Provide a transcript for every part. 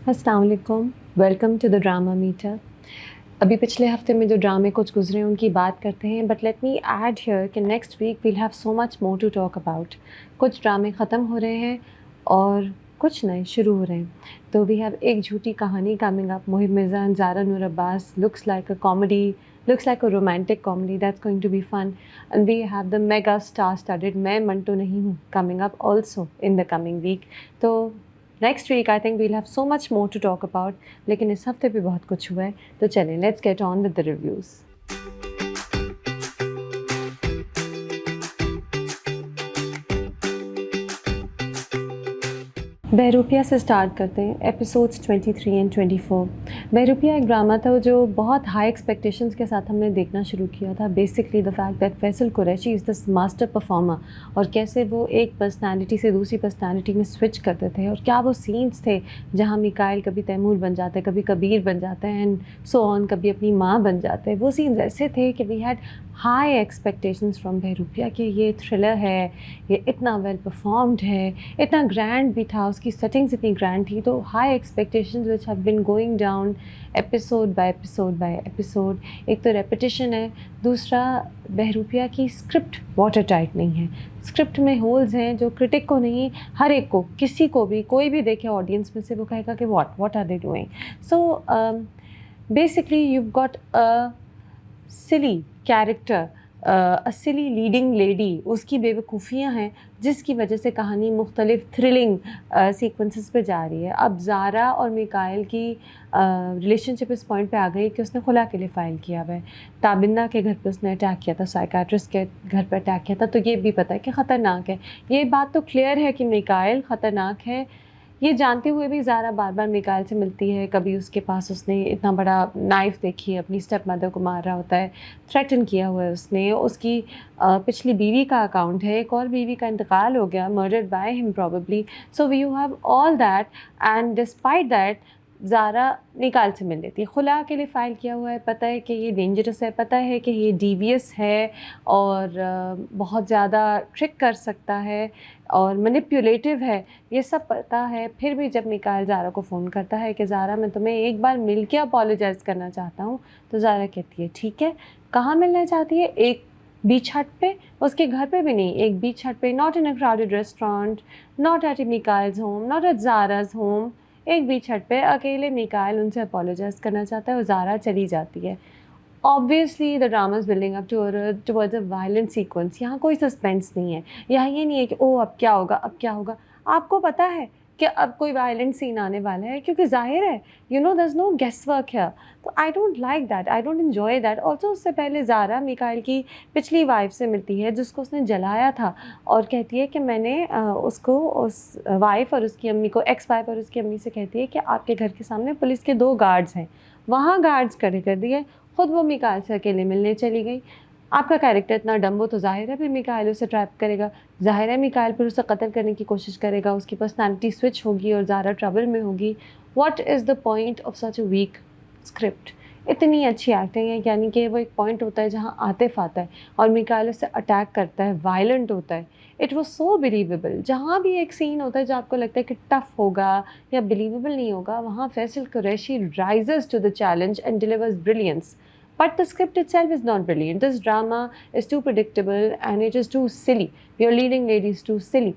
अस्सलाम वालेकुम, welcome to the drama meter. अभी पिछले हफ्ते में जो ड्रामे कुछ गुजरे उनकी बात करते हैं, but let me add here कि next week we'll have so much more to talk about. कुछ ड्रामे ख़त्म हो रहे हैं और कुछ नए शुरू हो रहे हैं। तो वी हैव एक झूठी कहानी coming up, Muhib Mirza and Zara Noor Abbas, looks like a comedy, looks like a romantic comedy that's going to be fun. And we have the mega star studded मैं मंटो नहीं हूँ coming up also in the coming week. तो next week I think we'll have so much more to talk about, लेकिन इस हफ्ते भी बहुत कुछ हुआ है, तो चलें let's get on with the reviews. Bahrupiya से स्टार्ट करते हैं, एपिसोड्स 23 एंड 24। बहरूपिया एक ड्रामा था जो बहुत हाई एक्सपेक्टेशंस के साथ हमने देखना शुरू किया था। Basically the fact that Faisal Qureshi is this master performer, और कैसे वो एक पर्सनालिटी से दूसरी पर्सनालिटी में स्विच करते थे, और क्या वो सीन्स थे जहाँ मिकाइल कभी तैमूर बन जाते हैं, कभी कबीर बन जाते हैं एंड सो ऑन, कभी अपनी माँ बन जाते हैं। वो सीन्स ऐसे थे कि we had high expectations from Bahrupiya कि ये थ्रिलर है, ये इतना वेल परफॉर्म्ड है, इतना ग्रैंड भी था, उसकी सेटिंग्स इतनी ग्रैंड थी। तो high expectations which have been going down episode by episode by episode. एक तो रेपिटिशन है, दूसरा बहरूपिया की स्क्रिप्ट वाटर टाइट नहीं है। स्क्रिप्ट में होल्स हैं जो क्रिटिक को नहीं, हर एक को, किसी को भी, कोई भी देखे ऑडियंस में से वो कहेगा कि what are they doing. So basically you've got a silly character, a silly leading lady, उसकी बेवकूफ़ियाँ हैं जिसकी वजह से कहानी मुख्तलिफ थ्रिलिंग सीक्वेंसेस पे जा रही है। अब ज़ारा और मिकाइल की रिलेशनशिप इस पॉइंट पे आ गई कि उसने खुला के लिए फ़ाइल किया हुआ है। ताबिन्ना के घर पे उसने अटैक किया था, साइकाट्रिस्ट के घर पे अटैक किया था, तो ये भी पता है कि ख़तरनाक है। ये बात तो क्लियर है कि मिकाइल ख़तरनाक है, ये जानते हुए भी ज़ारा बार बार मिकाइल से मिलती है। कभी उसके पास उसने इतना बड़ा नाइफ़ देखी है, अपनी स्टेप मदर को मार रहा होता है, थ्रेटन किया हुआ है उसने। उसकी पिछली बीवी का अकाउंट है, एक और बीवी का इंतकाल हो गया, murdered by him probably. So you have all that and despite that Zara Mikail से मिल लेती है। खुला के लिए फ़ाइल किया हुआ है, पता है कि ये डेंजरस है, पता है कि ये डीवियस है और बहुत ज़्यादा ट्रिक कर सकता है और मैनिपुलेटिव है, ये सब पता है। फिर भी जब मिकाइल ज़ारा को फ़ोन करता है कि ज़ारा मैं तुम्हें एक बार मिल के अपोलोजाइज़ करना चाहता हूँ, तो ज़ारा कहती है ठीक है। कहाँ मिलना चाहती है? एक बीच हट पे, उसके घर पे भी नहीं, एक बीच हट पे, not in a crowded restaurant, not at Mikail's home, not at Zara's home, एक बीच हट पे अकेले मिकाइल उनसे अपोलोजाइज़ करना चाहता है और ज़ारा चली जाती है। Obviously the drama is building up towards a violent sequence. यहाँ कोई सस्पेंस नहीं है, यहाँ ये नहीं है कि ओह अब क्या होगा, अब क्या होगा। आपको पता है कि अब कोई वायलेंट सीन आने वाला है, क्योंकि ज़ाहिर है you know there is no guess work है। तो I don't like that, I don't enjoy that. Also उससे पहले ज़ारा मिकाइल की पिछली वाइफ से मिलती है जिसको उसने जलाया था, और कहती है कि मैंने उसको, उस वाइफ और उसकी अम्मी को, एक्स वाइफ और उसकी अम्मी से कहती है कि आपके घर के सामने पुलिस के 2 गार्ड्स हैं, वहाँ गार्ड्स खड़े कर दिए, खुद वो मिकाइल से अकेले मिलने चली गई। आपका कैरेक्टर इतना डम्ब हो तो ज़ाहिर है फिर मिकाइल उसे ट्रैप करेगा, ज़ाहिर है मिकाइल फिर उसे कत्ल करने की कोशिश करेगा, उसकी पर्सनैलिटी स्विच होगी और ज़ारा ट्रबल में होगी। What is the point of such a weak script? इतनी अच्छी एक्टिंग है, यानी कि वो एक पॉइंट होता है जहाँ आतिफ आता है और मिकाइल उससे अटैक करता है, वायलेंट होता है। It was so believable. जहाँ भी एक सीन होता है जो आपको लगता है कि टफ होगा या बिलीवेबल नहीं होगा, वहाँ Faysal Quraishi rises to the challenge and delivers brilliance. But the script itself is not brilliant. This drama is too predictable and it is too silly. Your leading lady is too silly.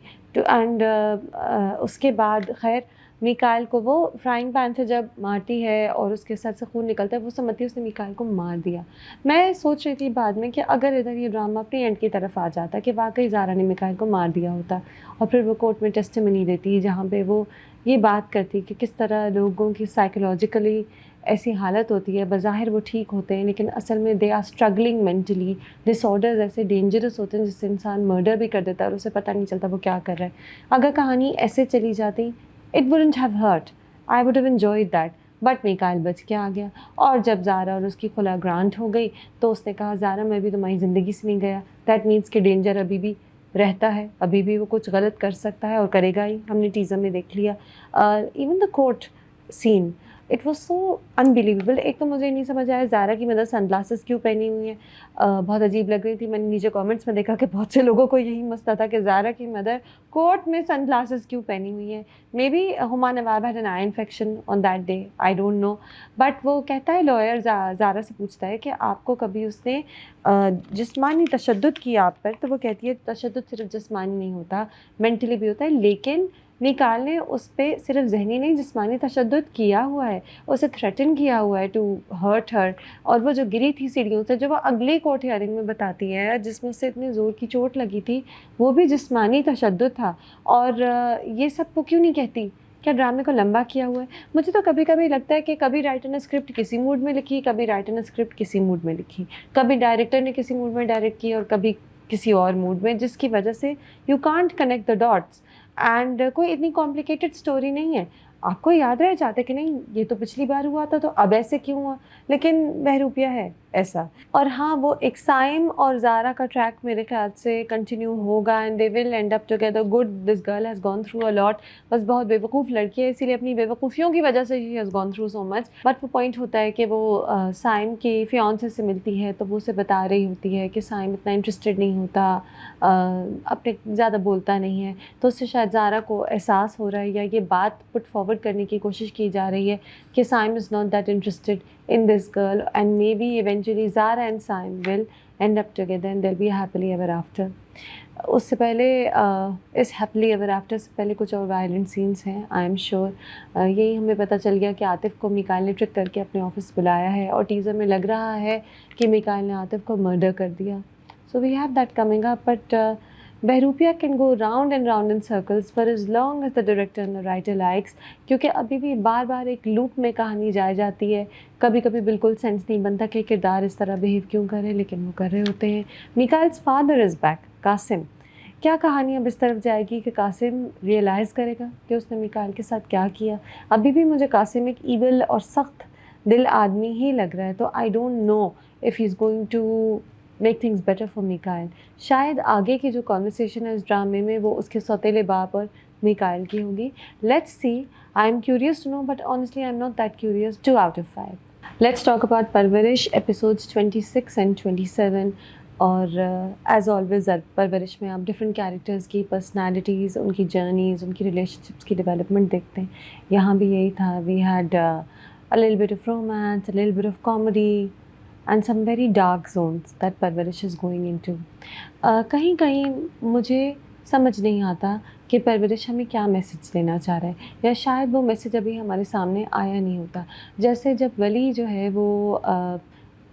उसके बाद खैर मिकाइल को वो frying pan से जब मारती है और उसके सर से खून निकलता है, वो समझती है उसने मिकाइल को मार दिया। मैं सोच रही थी बाद में कि अगर इधर ये ड्रामा अपनी एंड की तरफ आ जाता कि वाकई ज़ारा ने मिकाइल को मार दिया होता, और फिर वो कोर्ट में टेस्टिमनी देती जहाँ पे वो ये बात करती कि किस तरह लोगों की साइकोलॉजिकली ऐसी हालत होती है, बज़ाहिर वो ठीक होते हैं लेकिन असल में they are struggling mentally. Disorders ऐसे डेंजरस होते हैं जिससे इंसान मर्डर भी कर देता है और उसे पता नहीं चलता वो क्या कर रहा है। अगर कहानी ऐसे चली जाती, it wouldn't have hurt, I would have enjoyed that. But Mikail बच के आ गया, और जब ज़ारा और उसकी खुला ग्रांट हो गई तो उसने कहा ज़ारा मैं भी तुम्हारी ज़िंदगी से नहीं गया। दैट मीन्स कि डेंजर अभी भी रहता है, अभी भी वो कुछ गलत कर सकता है और करेगा ही, हमने टीज़र में देख लिया। Even the court scene, it was so unbelievable. एक तो मुझे नहीं समझ आया ज़ारा की मदर सनग्लासेस क्यों पहनी हुई है, बहुत अजीब लग रही थी. मैंने नीचे कमेंट्स में देखा कि बहुत से लोगों को यही मसला था कि ज़ारा की मदर कोर्ट में सनग्लासेस क्यों पहनी हुई है. May be Huma Nawab had an eye infection on that day, I don't no. But वो कहता है लॉयर ज़ारा से पूछता है कि आपको कभी उसने जिस्मानी तशद्दुद किया आप पर, तो वो कहती है तशद्दुद सिर्फ जिस्मानी नहीं होता, मेंटली भी होता है. लेकिन निकाल ने उस पर सिर्फ ज़हनी नहीं जिस्मानी तशद्दुद किया हुआ है, उसे थ्रेटन किया हुआ है टू हर्ट हर. और वो जो गिरी थी सीढ़ियों से, जो वो अगली कोर्ट हियरिंग में बताती है, जिसमें उसे इतनी ज़ोर की चोट लगी थी, वो भी जिस्मानी तशद्दुद था. और ये सब वो क्यों नहीं कहती? क्या ड्रामे को लंबा किया हुआ है? मुझे तो कभी कभी लगता है कि कभी राइटर ने स्क्रिप्ट किसी मूड में लिखी, कभी राइटर ने स्क्रिप्ट किसी मूड में लिखी, कभी डायरेक्टर ने किसी मूड में डायरेक्ट की और कभी किसी और मूड में, जिसकी वजह से you can't connect the dots. And कोई इतनी कॉम्प्लिकेटेड स्टोरी नहीं है, आपको याद रह जाते कि नहीं ये तो पिछली बार हुआ था तो अब ऐसे क्यों हुआ. लेकिन बहरूपिया है ऐसा. और हाँ, वो एक साइम और ज़ारा का ट्रैक मेरे ख्याल से कंटिन्यू होगा and they will and up together. Good, this girl has gone through a lot. बस बहुत बेवकूफ़ लड़की है, इसीलिए अपनी बेवकूफ़ियों की वजह से he has gone through so much. But वो पॉइंट होता है कि वो साइम के फियांसे से मिलती है तो वो उसे बता रही होती है कि साइम इतना इंटरेस्टेड नहीं होता, अपने ज़्यादा बोलता नहीं है. तो उससे शायद ज़ारा को एहसास हो रहा है या ये बात पुट फॉरवर्ड करने की कोशिश की जा रही है कि Saim is not that interested in this girl, and maybe eventually Zara and Saim will end up together and they'll be happily ever after. उससे पहले इस हैप्पली एवर आफ्टर से पहले कुछ और वायलेंट सीन्स हैं, आई एम श्योर. यही हमें पता चल गया कि आतिफ को मिकाइल ने ट्रिक करके अपने ऑफिस बुलाया है और टीज़र में लग रहा है कि मिकाइल ने आतिफ को मर्डर कर दिया. So we have that coming up. But Bahrupiya can go round and round in circles for as long as the director and the writer likes, क्योंकि अभी भी बार बार एक लूप में कहानी जाए जाती है. कभी कभी बिल्कुल सेंस नहीं बनता कि किरदार इस तरह बिहेव क्यों करे, लेकिन वो कर रहे होते हैं. मिकाइल्स फादर इज़ बैक, कासिम. क्या कहानी अब इस तरफ जाएगी कि कासिम रियलाइज़ करेगा कि उसने मिकाइल के साथ क्या किया. अभी भी मुझे कासिम एक ईविल और सख्त दिल आदमी ही लग रहा है. तो I don't know if he is going to make things better for Mikail. शायद आगे की जो कॉन्वर्सेशन है इस ड्रामे में वो उसके सौतेले बाप और मिकाइल की होगी. Let's see. I am curious to know, but honestly I am not that curious. 2 out of 5. Let's talk about Parwarish episodes 26 and 27. और एज़ ऑलवेज़ परवरिश में आप डिफरेंट कैरेक्टर्स की पर्सनालिटीज़, उनकी जर्नीज़, उनकी रिलेशनशिप्स की डेवलपमेंट देखते हैं. यहाँ भी यही था. We had a little bit of romance, a little bit of comedy and some very dark zones that परवरिश is going into. कहीं कहीं मुझे समझ नहीं आता कि परवरिश हमें क्या मैसेज देना चाह रहा है, या शायद वो मैसेज अभी हमारे सामने आया नहीं होता. जैसे जब वली जो है वो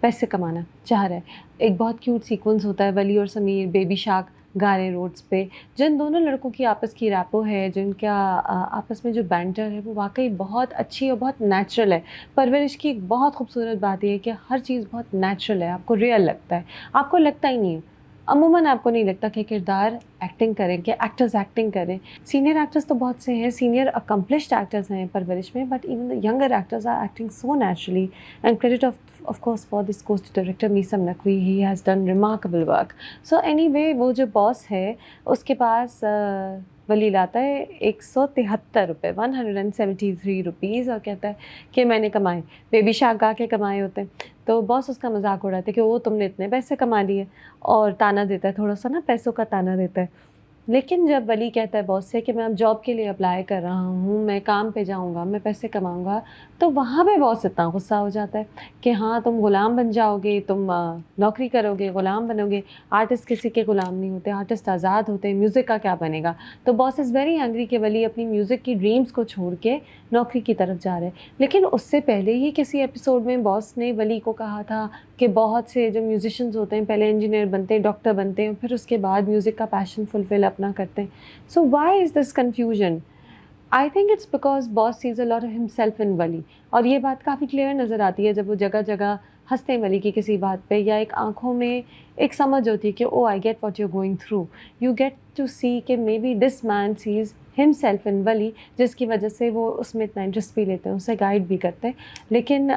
पैसे कमाना चाह रहा है, एक बहुत क्यूट सीक्वेंस होता है वली और समीर बेबी शार्क गा रहे रोड्स पे. जिन दोनों लड़कों की आपस की रैपो है, जिनका आपस में जो बैंटर है वो वाकई बहुत अच्छी और बहुत नेचुरल है. परवरिश की एक बहुत खूबसूरत बात ये है कि हर चीज़ बहुत नेचुरल है, आपको रियल लगता है, आपको लगता ही नहीं है. अमूमन आपको नहीं लगता कि किरदार एक्टिंग करें, कि एक्टर्स एक्टिंग करें. सीनियर एक्टर्स तो बहुत से हैं, सीनियर अकम्पलिश्ड एक्टर्स हैं परवरिश में, but even the younger actors are acting so naturally. And credit of course for this goes to director Meesam Naqvi. he has done remarkable work. so anyway, वो जो boss है उसके पास वली लाता है 173 रुपये, 173 रुपीज़, और कहता है कि मैंने कमाए, बेबी शार्क गा के कमाए होते हैं. तो बॉस उसका मजाक उड़ाता है कि वो तुमने इतने पैसे कमा लिए, और ताना देता है, थोड़ा सा ना पैसों का ताना देता है. लेकिन जब वली कहता है बॉस से कि मैं अब जॉब के लिए अप्लाई कर रहा हूँ, मैं काम पे जाऊँगा, मैं पैसे कमाऊँगा, तो वहाँ पे बॉस इतना गुस्सा हो जाता है कि हाँ तुम ग़ुलाम बन जाओगे, तुम नौकरी करोगे, ग़ुलाम बनोगे. आर्टिस्ट किसी के ग़ुलाम नहीं होते, आर्टिस्ट आज़ाद होते हैं. म्यूज़िक का क्या बनेगा? तो बॉस इज़ वेरी एंग्री कि वली अपनी म्यूज़िक की ड्रीम्स को छोड़ के नौकरी की तरफ जा रहे हैं. लेकिन उससे पहले ही किसी एपिसोड में बॉस ने वली को कहा था कि बहुत से जो म्यूजिशियंस होते हैं पहले इंजीनियर बनते हैं, डॉक्टर बनते हैं, फिर उसके बाद म्यूज़िक का पैशन फुलफिल अपना करते हैं. So why is this confusion? I think it's because boss sees a lot of himself in Wali. और ये बात काफ़ी क्लियर नज़र आती है जब वो जगह जगह हंसते हैं वली की किसी बात पे, या एक आंखों में एक समझ होती है कि oh I get what you are going through. You get to see कि maybe this man sees himself in Wali, जिसकी वजह से वो उसमें इतना इंटरेस्ट भी लेते हैं, उसे गाइड भी करते हैं. लेकिन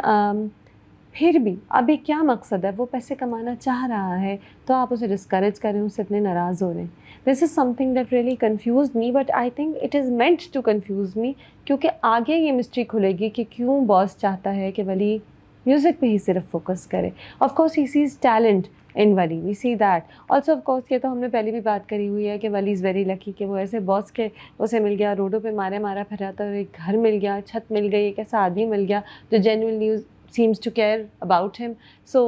پھر بھی ابھی کیا مقصد ہے, وہ پیسے کمانا چاہ رہا ہے تو آپ اسے ڈسکریج کریں, اس سے اتنے ناراض ہو رہے ہیں. This is something that really confused me, but I think it is meant to confuse me, کیونکہ آگے یہ مسٹری کھلے گی کہ کیوں باس چاہتا ہے کہ ولی میوزک پہ ہی صرف فوکس کرے. Of course he sees talent in Wali, we see that also. Of course یہ تو ہم نے پہلے بھی بات کری ہوئی ہے کہ ولی از ویری لکی کہ وہ ایسے باس کے اسے مل گیا, روڈوں پہ مارا پھر رہا تھا, اور ایک گھر مل گیا, چھت مل گئی, ایک ایسا آدمی مل گیا جو genuinely seems to care about him. So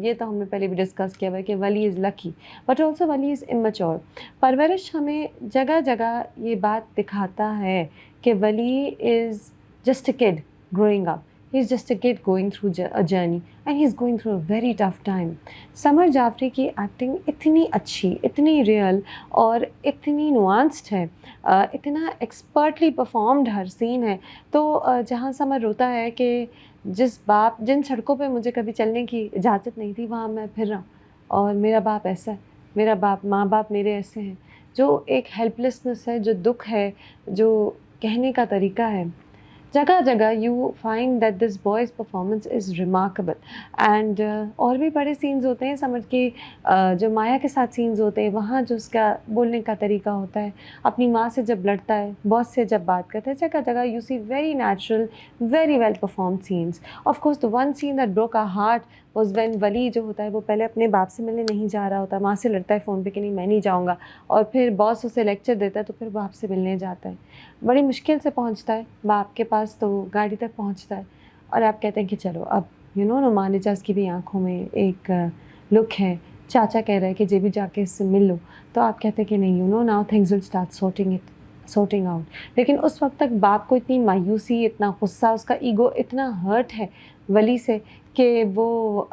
یہ تو ہم نے پہلے بھی ڈسکس کیا ہوا ہے کہ ولی از لکی, بٹ آلسو ولی از immature. پرورش ہمیں جگہ جگہ یہ بات دکھاتا ہے کہ ولی is just a could growing up. He is just a kid going through a journey and he is going through a very tough time. سمر جعفری کی ایکٹنگ اتنی اچھی, اتنی ریئل اور اتنی نوانسڈ ہے, اتنا ایکسپرٹلی پرفارمڈ ہر سین ہے. تو جہاں سمر روتا ہے کہ جن سڑکوں پہ مجھے کبھی چلنے کی اجازت نہیں تھی وہاں میں پھر رہا ہوں, اور میرا باپ ایسا ہے, میرا ماں باپ میرے ایسے ہیں, جو ایک ہیلپلیسنس ہے, جو دکھ ہے, جو کہنے کا طریقہ ہے. جگہ جگہ you find that this boys performance is remarkable. And اور بھی بڑے سینز ہوتے ہیں سمجھ کے, جو مایا کے ساتھ سینز ہوتے ہیں, وہاں جو اس کا بولنے کا طریقہ ہوتا ہے, اپنی ماں سے جب لڑتا ہے, باس سے جب بات کرتا ہے, جگہ جگہ you see very natural, very well performed scenes. Of course the one scene that broke a heart was when Wali جو ہوتا ہے وہ پہلے اپنے باپ سے ملنے نہیں جا رہا ہوتا, ماں سے لڑتا ہے فون پہ کہ نہیں میں نہیں جاؤں گا, اور پھر باس اسے لیکچر دیتا ہے تو پھر باپ سے ملنے جاتا ہے. بڑی مشکل سے پہنچتا ہے باپ کے پاس, تو گاڑی تک پہنچتا ہے, اور آپ کہتے ہیں کہ چلو اب نعمان اعجاز کی بھی آنکھوں میں ایک لک ہے, چاچا کہہ رہا ہے کہ جے بھی جا کے اس سے مل لو, تو آپ کہتے ہیں کہ نہیں now things will start sorting out. لیکن اس وقت تک باپ کو اتنی مایوسی, اتنا غصہ, اس کا ایگو اتنا ہرٹ ہے ولی سے کہ وہ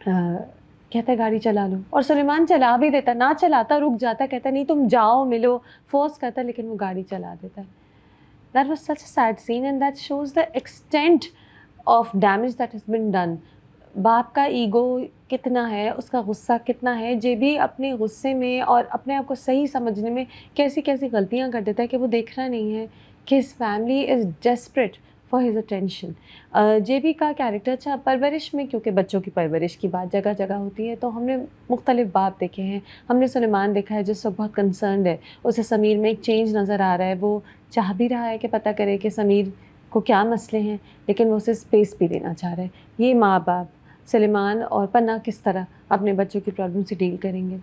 کہتا ہے گاڑی چلا لو, اور سلیمان چلا بھی دیتا, نہ چلاتا رک جاتا, کہتا نہیں تم جاؤ ملو, فورس کرتا, لیکن وہ گاڑی چلا دیتا ہے. That was such a sad scene and that shows the extent of damage that has been done. باپ کا ایگو کتنا ہے, اس کا غصہ کتنا ہے, جے بھی اپنے غصے میں اور اپنے آپ کو صحیح سمجھنے میں کیسی کیسی غلطیاں کر دیتا ہے کہ وہ دیکھ رہا نہیں ہے کہ his family is desperate for his attention. J B کا کیریکٹر اچھا پرورش میں, کیونکہ بچوں کی پرورش کی بات جگہ جگہ ہوتی ہے, تو ہم نے مختلف باپ دیکھے ہیں. ہم نے سلیمان دیکھا ہے جس وقت بہت کنسرنڈ ہے, اسے سمیر میں ایک چینج نظر آ رہا ہے, وہ چاہ بھی رہا ہے کہ پتہ کرے کہ سمیر کو کیا مسئلے ہیں, لیکن وہ اسے اسپیس بھی دینا چاہ رہے ہیں. یہ ماں باپ سلیمان اور پناہ کس طرح اپنے بچوں کی پرابلم سے ڈیل کریں گے.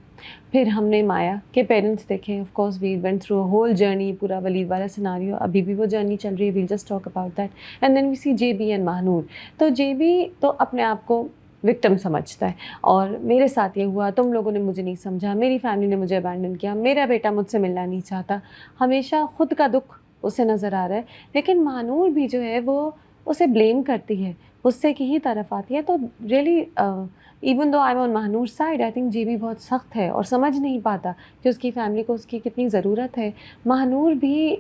پھر ہم نے مایا کے پیرنٹس دیکھے. Of course we went through a whole journey, پورا ولید والا سیناریو, ابھی بھی وہ جرنی چل رہی ہے, we'll just talk about that. And then we see J B and Mehnoor. تو جے بی تو اپنے آپ کو وکٹم سمجھتا ہے, اور میرے ساتھ یہ ہوا, تم لوگوں نے مجھے نہیں سمجھا, میری فیملی نے مجھے ابینڈن کیا, میرا بیٹا مجھ سے ملنا نہیں چاہتا, ہمیشہ خود کا دکھ اسے نظر آ رہا ہے. لیکن مہنور بھی جو ہے وہ اسے بلیم کرتی ہے, غصے کی ہی طرف آتی ہے. تو really even though I am on Mehnoor side, I think J B بہت سخت ہے اور سمجھ نہیں پاتا کہ اس کی فیملی کو اس کی کتنی ضرورت ہے. مہنور بھی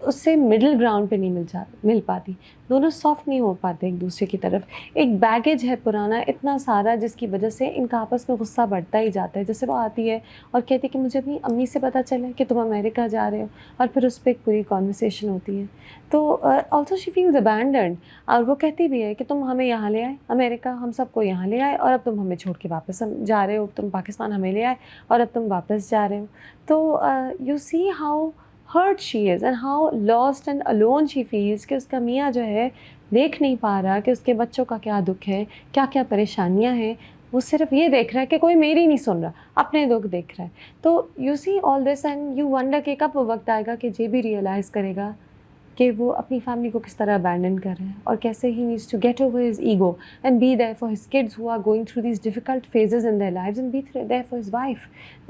اس سے مڈل گراؤنڈ پہ نہیں مل پاتی, دونوں سافٹ نہیں ہو پاتے ایک دوسرے کی طرف. ایک بیگیج ہے پرانا اتنا سارا, جس کی وجہ سے ان کا آپس میں غصہ بڑھتا ہی جاتا ہے. جیسے وہ آتی ہے اور کہتی ہے کہ مجھے اپنی امی سے پتہ چلا کہ تم امریکہ جا رہے ہو, اور پھر اس پہ ایک پوری کانورسیشن ہوتی ہے. تو آلسو شی فیلز ابینڈنڈ, اور وہ کہتی بھی ہے کہ تم ہمیں یہاں لے آئے امریکہ, ہم سب کو یہاں لے آئے, اور اب تم ہمیں چھوڑ کے واپس جا رہے ہو, تم پاکستان ہمیں لے آئے اور اب تم واپس جا رہے ہو. تو you see how hurt she is and how lost and alone she feels, کہ اس کا میاں جو ہے دیکھ نہیں پا رہا کہ اس کے بچوں کا کیا دکھ ہے, کیا کیا پریشانیاں ہیں. وہ صرف یہ دیکھ رہا ہے کہ کوئی میری نہیں سن رہا, اپنے دکھ دیکھ رہا ہے. تو you see all this and you wonder کہ کب وہ وقت آئے گا کہ جے بھی ریئلائز کرے گا کہ وہ اپنی فیملی کو کس طرح ابینڈن کر رہے ہیں, اور کیسے he needs to get over his ego and be there for his kids who are going through these difficult phases in their lives, and be there for his wife.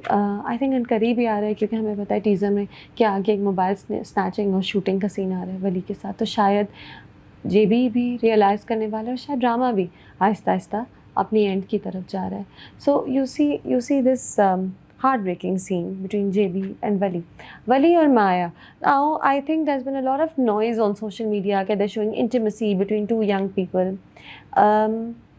I think ان قریب ہی آ رہا ہے, کیونکہ ہمیں پتہ ہے teaser میں کہ آگے ایک موبائل اسنیچنگ اور شوٹنگ کا سین آ رہا ہے ولی کے ساتھ. تو شاید جے بھی ریئلائز کرنے والا ہے, اور شاید ڈرامہ بھی آہستہ آہستہ اپنی اینڈ کی طرف جا رہا ہے. So you see this heart breaking scene between JB and Wali or Maya. Now I think there's been a lot of noise on social media that they're showing intimacy between two young people.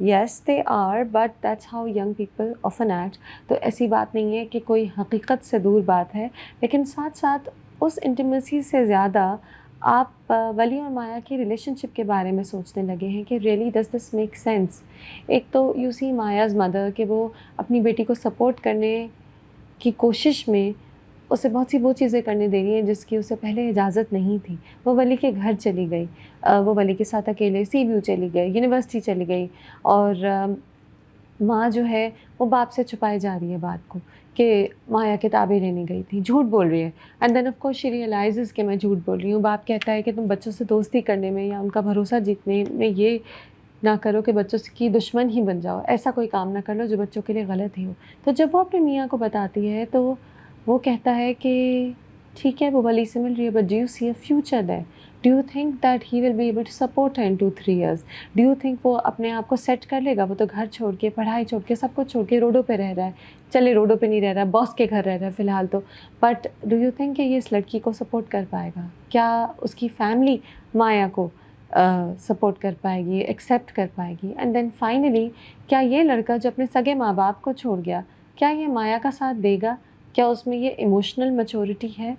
Yes they are, but that's how young people often act. تو ایسی بات نہیں ہے کہ کوئی حقیقت سے دور بات ہے, لیکن ساتھ ساتھ اس انٹیمیسی سے زیادہ آپ ولی اور مایا کی ریلیشن شپ کے بارے میں سوچنے لگے ہیں کہ really does this make sense. ایک تو یو سی مایاز مدر کہ وہ اپنی بیٹی کو سپورٹ کرنے کی کوشش میں اسے بہت سی وہ چیزیں کرنے دے رہی ہیں جس کی اسے پہلے اجازت نہیں تھی. وہ ولی کے گھر چلی گئی, وہ ولی کے ساتھ اکیلے سی ویو چلی گئی, یونیورسٹی چلی گئی, اور ماں جو ہے وہ باپ سے چھپائے جا رہی ہے بات کو کہ مایا کتابیں لینے گئی تھی, جھوٹ بول رہی ہے. And then of course she realizes کہ میں جھوٹ بول رہی ہوں. باپ کہتا ہے کہ تم بچوں سے دوستی کرنے میں یا ان کا بھروسہ جیتنے میں یہ نہ کرو کہ بچوں کی دشمن ہی بن جاؤ, ایسا کوئی کام نہ کر لو جو بچوں کے لیے غلط ہی ہو. تو جب وہ اپنے میاں کو بتاتی ہے تو وہ کہتا ہے کہ ٹھیک ہے وہ ولی سے مل رہی ہے, but do you see a future there? Do you think that he will be able to support her in 2-3 years? Do you think وہ اپنے آپ کو سیٹ کر لے گا؟ وہ تو گھر چھوڑ کے, پڑھائی چھوڑ کے, سب کچھ چھوڑ کے روڈوں پہ رہ رہا ہے. چلے روڈوں پہ نہیں رہ رہا ہے, باس کے گھر رہ رہا ہے فی الحال تو, بٹ ڈو یو تھنک کہ یہ اس لڑکی کو سپورٹ کر پائے گا؟ کیا اس کی فیملی مایا کو سپورٹ کر پائے گی, ایکسیپٹ کر پائے گی؟ اینڈ دین فائنلی کیا یہ لڑکا جو اپنے سگے ماں باپ کو چھوڑ گیا, کیا یہ مایا کا ساتھ دے گا؟ کیا اس میں یہ ایموشنل میچورٹی ہے؟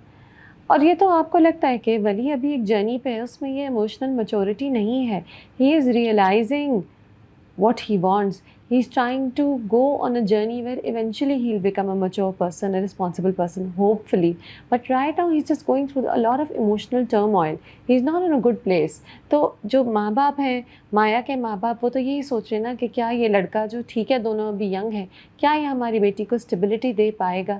اور یہ تو آپ کو لگتا ہے کہ ولی ابھی ایک جرنی پہ ہے, اس میں یہ ایموشنل میچورٹی نہیں ہے. ہی از realising what he wants. He's trying to go on a journey where eventually he'll become a mature person, a responsible person, hopefully. But right now he's just going through a lot of emotional turmoil. He's not in a good place. تو جو ماں باپ ہیں, مایا کے ماں باپ, وہ تو یہی سوچ رہے نا کہ کیا یہ لڑکا جو ٹھیک ہے دونوں ابھی ینگ ہیں, کیا یہ ہماری بیٹی کو اسٹیبلٹی دے پائے گا؟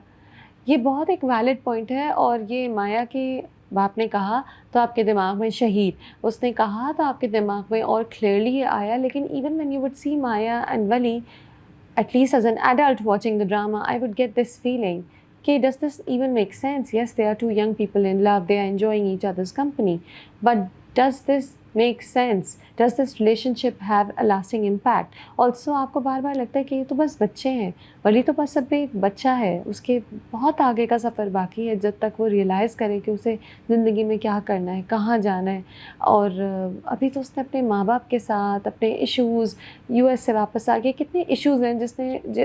یہ بہت ایک ویلڈ پوائنٹ ہے. اور یہ مایا کے باپ نے کہا تو آپ کے دماغ میں شہید, اس نے کہا تو آپ کے دماغ میں اور کلیئرلی یہ آیا. لیکن even when you would see Maya and Wali, at least as an adult watching the drama, I would get this feeling کہ does this even make sense? Yes, they are two young people in love, they are enjoying each other's company, but does this make sense? Does this relationship have a lasting impact? Also آپ کو بار بار لگتا ہے کہ یہ تو بس بچے ہیں, ولی تو بس اب ایک بچہ ہے, اس کے بہت آگے کا سفر باقی ہے جب تک وہ ریئلائز کرے کہ اسے زندگی میں کیا کرنا ہے, کہاں جانا ہے. اور ابھی تو اس نے اپنے ماں باپ کے ساتھ اپنے ایشوز, یو ایس سے واپس آ کے کتنے ایشوز ہیں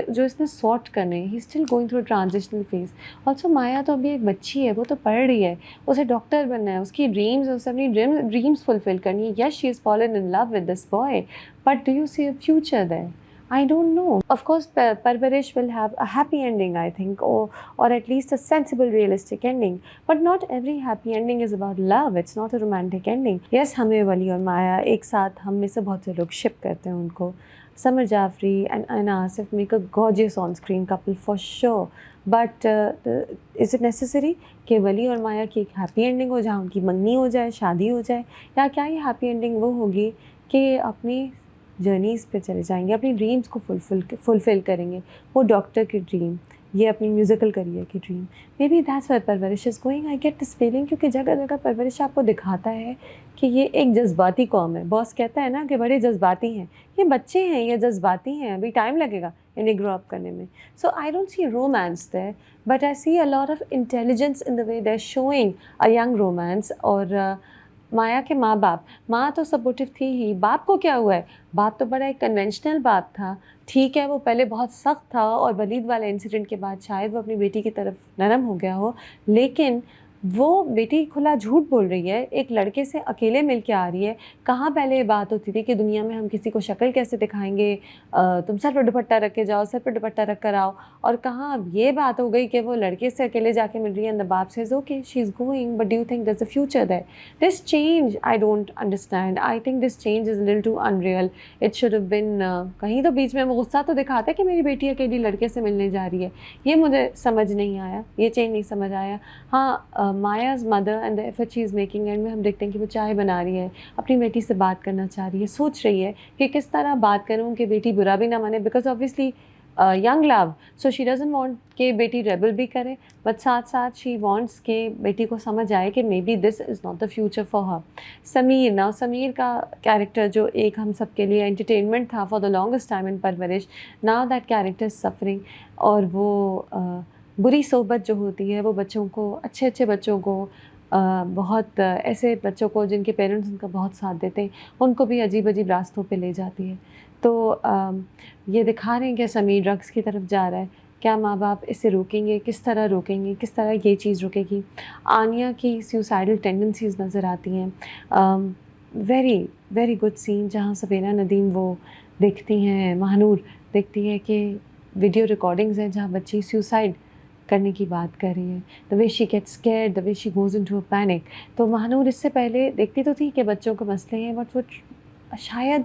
جو اس نے سارٹ کرنے. He still going through transitional phase. Also Maya تو ابھی ایک بچی ہے, وہ تو پڑھ رہی ہے, اسے ڈاکٹر بننا ہے, اس کی ڈریمز, اسے اپنی ڈریمز فلفل کرنی ہے. Yes she is fallen in love with this boy, but do you see a future there? I don't know. Of course, Parvarish will have a happy ending, I think, or at least a sensible, realistic ending. But not every happy ending is about love. It's not a romantic ending. Yes, ہمیں ولی اور مایا ایک ساتھ, ہم میں سے بہت سے لوگ شپ کرتے ہیں ان کو. Summer Jafri and Aina Asif make a gorgeous on-screen couple for sure. But is it necessary کہ ولی اور مایا کی ایک ہیپی اینڈنگ ہو, جہاں ان کی منگنی ہو جائے, شادی ہو جائے؟ یا کیا یہ ہیپی اینڈنگ وہ ہوگی کہ اپنی جرنیز پہ چلے جائیں گے, اپنی ڈریمز کو فلفل کریں گے؟ وہ ڈاکٹر کی ڈریم, یہ اپنی میوزیکل کریئر کی dream. Maybe that's where Parvarish is going. I get this feeling, کیونکہ جگہ جگہ پرورش آپ کو دکھاتا ہے کہ یہ ایک جذباتی قوم ہے. باس کہتا ہے نا کہ بڑے جذباتی ہیں, یہ بچے ہیں, یہ جذباتی ہیں, ابھی ٹائم لگے گا انہیں گرو اپ کرنے میں. So I don't see romance there, but I see a lot of intelligence in the way they are showing a young romance. اور مایا کے ماں باپ, ماں تو سپورٹیو تھی ہی, باپ کو کیا ہوا ہے؟ باپ تو بڑا ایک کنونشنل باپ تھا. ٹھیک ہے وہ پہلے بہت سخت تھا, اور ولید والے انسیڈنٹ کے بعد شاید وہ اپنی بیٹی کی طرف نرم ہو گیا ہو, لیکن وہ بیٹی کھلا جھوٹ بول رہی ہے, ایک لڑکے سے اکیلے مل کے آ رہی ہے. کہاں پہلے یہ بات ہوتی تھی کہ دنیا میں ہم کسی کو شکل کیسے دکھائیں گے, تم سر پہ دوپٹہ رکھ کے جاؤ, سر پہ دوپٹہ رکھ کر آؤ, اور کہاں اب یہ بات ہو گئی کہ وہ لڑکے سے اکیلے جا کے مل رہی ہے. اینڈ دا باپ says okay she is going, but do you think there's a future there? This change I don't understand. I think this change is a little too unreal. It should have been کہیں تو بیچ میں وہ غصہ تو دکھاتا ہے کہ میری بیٹی اکیلی لڑکے سے ملنے جا رہی ہے. یہ مجھے سمجھ نہیں آیا, یہ چینج نہیں سمجھ آیا. ہاں Maya's mother and the effort she is making, and میں ہم دیکھتے ہیں کہ وہ چائے بنا رہی ہے, اپنی بیٹی سے بات کرنا چاہ رہی ہے, سوچ رہی ہے کہ کس طرح بات کروں کہ بیٹی برا بھی نہ مانے, because obviously young love, so she doesn't want کہ بیٹی ریبل بھی کرے, بٹ ساتھ ساتھ شی وانٹس کہ بیٹی کو سمجھ آئے کہ may be this is not the future for her. Sameer, نا سمیر کا کیریکٹر جو ایک ہم سب کے لیے انٹرٹینمنٹ تھا فار دا لانگسٹ ٹائم ان پرورش, now that character is suffering. اور وہ بری صحبت جو ہوتی ہے وہ بچوں کو, اچھے بچوں کو, بہت ایسے بچوں کو جن کے پیرنٹس ان کا بہت ساتھ دیتے ہیں, ان کو بھی عجیب عجیب راستوں پہ لے جاتی ہے. تو یہ دکھا رہے ہیں کہ سمیر ڈرگس کی طرف جا رہا ہے, क्या माँ बाप इसे रोकेंगे, किस तरह रोकेंगे, किस तरह ये चीज़ रुकेगी। आनिया की सुसाइडल टेंडेंसीज़ नज़र आती हैं। वेरी वेरी गुड सीन जहाँ सबीना नदीम वो देखती हैं, महानूर देखती है कि वीडियो रिकॉर्डिंग्स हैं जहाँ बच्ची सुसाइड करने की बात कर रही है। The way she gets scared, the way she goes into a panic. तो महानूर इससे पहले देखती तो थी कि बच्चों के मसले हैं, बट वो शायद